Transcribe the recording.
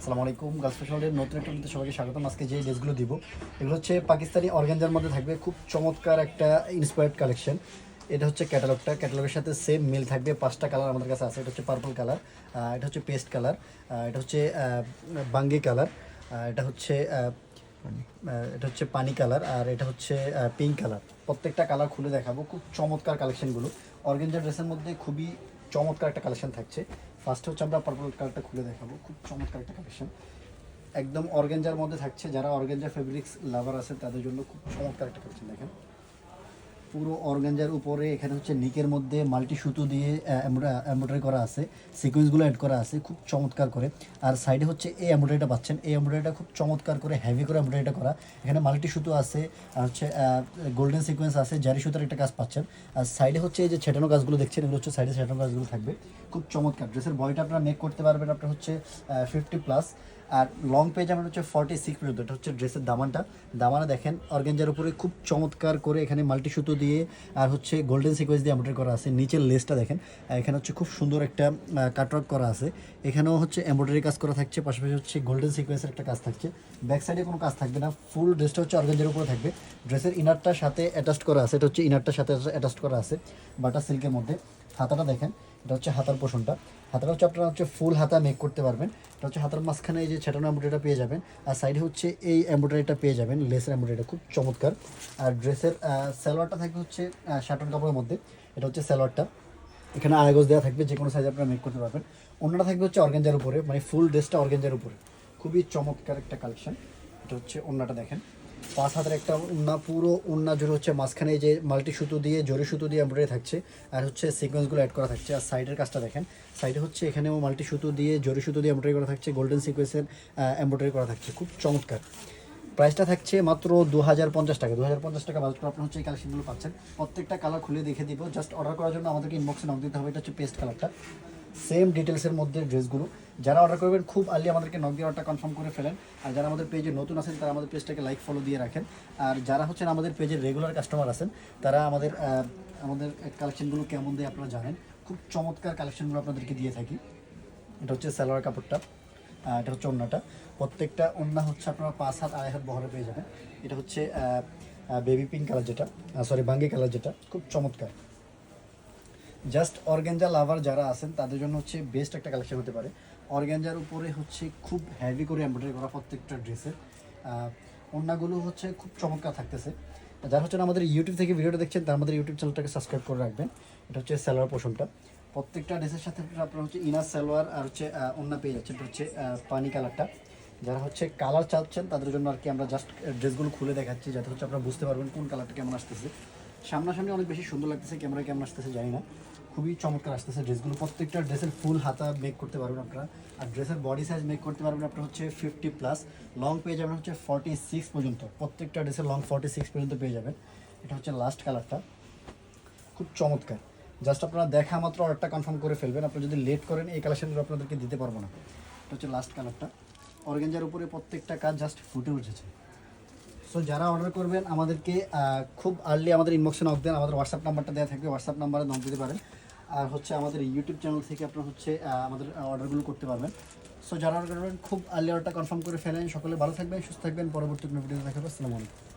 আসসালামু আলাইকুম। গার্লস ফ্যাশনের নতুন একটা ভিডিওতে সবাইকে স্বাগতম। আজকে যে ড্রেসগুলো দিব এগুলো হচ্ছে পাকিস্তানি অর্গানজার মধ্যে থাকবে, খুব চমৎকার একটা ইন্সপায়ার্ড কালেকশন। এটা হচ্ছে ক্যাটালগের সাথে সেম মিল থাকবে। 5টা কালার আমাদের কাছে আছে। এটা হচ্ছে পার্পল কালার, এটা হচ্ছে পেস্ট কালার, এটা হচ্ছে বাঙ্গি কালার, এটা হচ্ছে এটা হচ্ছে পানি কালার, আর এটা হচ্ছে পিঙ্ক কালার। প্রত্যেকটা কালার খুলে দেখাবো। খুব চমৎকার কালেকশনগুলো অর্গানজা ড্রেসের মধ্যে খুবই চমৎকার একটা কালেকশন থাকছে। ফার্স্ট হচ্ছে আমরা পার্পল কালারটা খুলে দেখাবো। খুব চমৎকার একটা কালেকশন, একদম অর্গানজার মধ্যে থাকছে। যারা অর্গানজা ফেব্রিক্স লাভার আছে তাদের জন্য খুব চমৎকার একটা কালেকশন। দেখেন পুরো অর্গানজার উপরে এখানে হচ্ছে নিকের মধ্যে মাল্টি সুতো দিয়ে এমব্রয়ডারি করা আছে, সিকোয়েন্সগুলো অ্যাড করা আছে খুব চমৎকার করে। আর সাইডে হচ্ছে এই এমব্রয়ডারিটা পাচ্ছেন, এই এমব্রয়ডারিটা খুব চমৎকার করে হেভি করে এমব্রয়ডারিটা করা। এখানে মাল্টি সুতো আছে, আর হচ্ছে গোল্ডেন সিকোয়েন্স আছে, জারি সুতার একটা কাজ পাচ্ছেন। আর সাইডে হচ্ছে এই যে ছেটানো কাজগুলো দেখছেন, এগুলো হচ্ছে সাইডে ছেটানো কাজগুলো থাকবে। খুব চমৎকার ড্রেসের বডিটা আপনারা মেক করতে পারবেন। আপনার হচ্ছে 50+, আর লং পেজ আমার হচ্ছে 46 পর্যন্ত। এটা হচ্ছে ড্রেসের দামানা দেখেন অর্গানজার উপরে খুব চমৎকার করে এখানে মাল্টি সুতো দিয়ে আর হচ্ছে গোল্ডেন সিকোয়েন্স দিয়ে এমব্রয়ডারি করা আছে। নিচের লেসটা দেখেন, এখানে হচ্ছে খুব সুন্দর একটা কাটওয়ার্ক করা আছে। এখানেও হচ্ছে এমব্রয়ডারি কাজ করা থাকছে, পাশাপাশি হচ্ছে গোল্ডেন সিকোয়েন্সের একটা কাজ থাকছে। ব্যাক সাইডে কোনো কাজ থাকবে না, ফুল ড্রেসটা হচ্ছে অর্গানজার উপরে থাকবে। ড্রেসের ইনারটার সাথে অ্যাটাচড করা আছে, এটা হচ্ছে ইনারটার সাথে অ্যাটাচড করা আছে বাটার সিল্কের মধ্যে। হাতাটা দেখেন, এটা হচ্ছে হাতার পোষণটা। হাতাটা হচ্ছে আপনারা হচ্ছে ফুল হাতা মেক করতে পারবেন। এটা হচ্ছে হাতার মাঝখানে এই যে ছেটানো এমব্রয়ডারিটা পেয়ে যাবেন, আর সাইডে হচ্ছে এই এমব্রয়ডারিটা পেয়ে যাবেন, লেসের এমব্রয়ডারিটা খুব চমৎকার। আর ড্রেসের সালোয়ারটা থাকবে হচ্ছে শাটন কাপড়ের মধ্যে। এটা হচ্ছে সালোয়ারটা, এখানে আড়াই দেওয়া থাকবে, যে কোনো সাইজে আপনারা মেক করতে পারবেন। অন্যটা থাকবে হচ্ছে অর্গানজার উপরে, মানে ফুল ড্রেসটা অর্গানজার উপরে। খুবই চমৎকার একটা কালেকশন। এটা হচ্ছে ওড়নাটা দেখেন, 5 হাতের একটা ওড়না, পুরো ওড়না জুড়ে হচ্ছে মাঝখানে এই যে মাল্টি সুতো দিয়ে জরি সুতো দিয়ে এমব্রয়ডারি থাকছে, আর হচ্ছে সিকোয়েন্সগুলো অ্যাড করা থাকছে। আর সাইডের কাজটা দেখেন, সাইডে হচ্ছে এখানেও মাল্টি সুতো দিয়ে জরি সুতো দিয়ে এমব্রয়ডারি করা থাকছে, গোল্ডেন সিকোয়েন্সের এমব্রয়ডারি করা থাকছে, খুব চমৎকার। প্রাইসটা থাকছে মাত্র 2050 টাকা। 2050 টাকা বাজেট করে আপনার হচ্ছে এই কালেকশনগুলো পাচ্ছেন। প্রত্যেকটা কালার খুলে দেখে দিব। জাস্ট অর্ডার করার জন্য আমাদেরকে ইনবক্সে নক দিতে হবে। এটা হচ্ছে পেস্ট কালারটা, সেম ডিটেলসের মধ্যে ড্রেসগুলো। যারা অর্ডার করবেন খুব আর্লি আমাদেরকে নক দিয়ে অর্ডারটা কনফার্ম করে ফেলেন। আর যারা আমাদের পেজে নতুন আছেন তারা আমাদের পেজটাকে লাইক ফলো দিয়ে রাখেন। আর যারা হচ্ছেন আমাদের পেজের রেগুলার কাস্টমার আছেন তারা আমাদের আমাদের কালেকশনগুলো কেমন দেয় আপনারা জানেন। খুব চমৎকার কালেকশনগুলো আপনাদেরকে দিয়ে থাকি। এটা হচ্ছে সালোয়ার কাপড়টা, এটা হচ্ছে ওড়নাটা। প্রত্যেকটা ওড়না হচ্ছে আপনারা 5 হাত 2.5 হাত বহরে পেয়ে যাবেন। এটা হচ্ছে বেবি পিঙ্ক কালার যেটা, সরি বাঙ্গি কালার যেটা, খুব চমৎকার। জাস্ট অর্গানজা লাভার যারা আছেন তাদের জন্য হচ্ছে বেস্ট একটা কালেকশন হতে পারে। অর্গানজার উপরে হচ্ছে খুব হেভি করে এমব্রয়ডারি করা প্রত্যেকটা ড্রেসের। ওড়নাগুলো হচ্ছে খুব চমৎকার থাকতেছে। যারা হচ্ছেন আমাদের ইউটিউব থেকে ভিডিওটা দেখছেন তার আমাদের ইউটিউব চ্যানেলটাকে সাবস্ক্রাইব করে রাখবেন। এটা হচ্ছে সালোয়ার পোর্শনটা। প্রত্যেকটা ড্রেসের সাথে আপনারা হচ্ছে ইনার সালোয়ার আর হচ্ছে ওড়না পেয়ে যাচ্ছেন। এটা হচ্ছে পানি কালারটা। যারা হচ্ছে কালার চাচ্ছেন তাদের জন্য আর কি আমরা জাস্ট ড্রেসগুলো খুলে দেখাচ্ছি, যাতে হচ্ছে আপনারা বুঝতে পারবেন কোন কালারটা কেমন আসতেছে। সামনাসামনি অনেক বেশি সুন্দর লাগতেছে, ক্যামেরায় কেমন আসতেছে জানি না, খুবই চমৎকার আসতেছে ড্রেসগুলো। প্রত্যেকটা ড্রেসের ফুল হাতা মেক করতে পারবেন আপনারা। আর ড্রেসের বডি সাইজ মেক করতে পারবেন আপনার হচ্ছে 50+, লং পেয়ে যাবেন হচ্ছে 46 পর্যন্ত। প্রত্যেকটা ড্রেসের লং 46 পর্যন্ত পেয়ে যাবেন। এটা হচ্ছে লাস্ট কালারটা, খুব চমৎকার। জাস্ট আপনারা দেখা মাত্র অর্ডারটা কনফার্ম করে ফেলবেন। আপনি যদি লেট করেন এই কালেকশনগুলো আপনাদেরকে দিতে পারবো না। এটা হচ্ছে লাস্ট কালারটা। অর্গানজার উপরে প্রত্যেকটা কাজ জাস্ট ফুটে উঠেছে। সো যারা অর্ডার করবেন আমাদেরকে খুব আর্লি আমাদের ইনবক্সে নক দেন। আমাদের হোয়াটসঅ্যাপ নাম্বারটা দেওয়া থাকবে, হোয়াটসঅ্যাপ নাম্বারে নক দিতে পারেন। আর হচ্ছে আমাদের ইউটিউব চ্যানেল থেকে আপনারা হচ্ছে আমাদের অর্ডারগুলো করতে পারবেন। সো যারা অর্ডার করবেন খুব আর্লি অর্ডারটা কনফার্ম করে ফেলেন। সকলে ভালো থাকবেন, সুস্থ থাকবেন। পরবর্তী কোনো ভিডিও দেখাবো। আসসালামু আলাইকুম।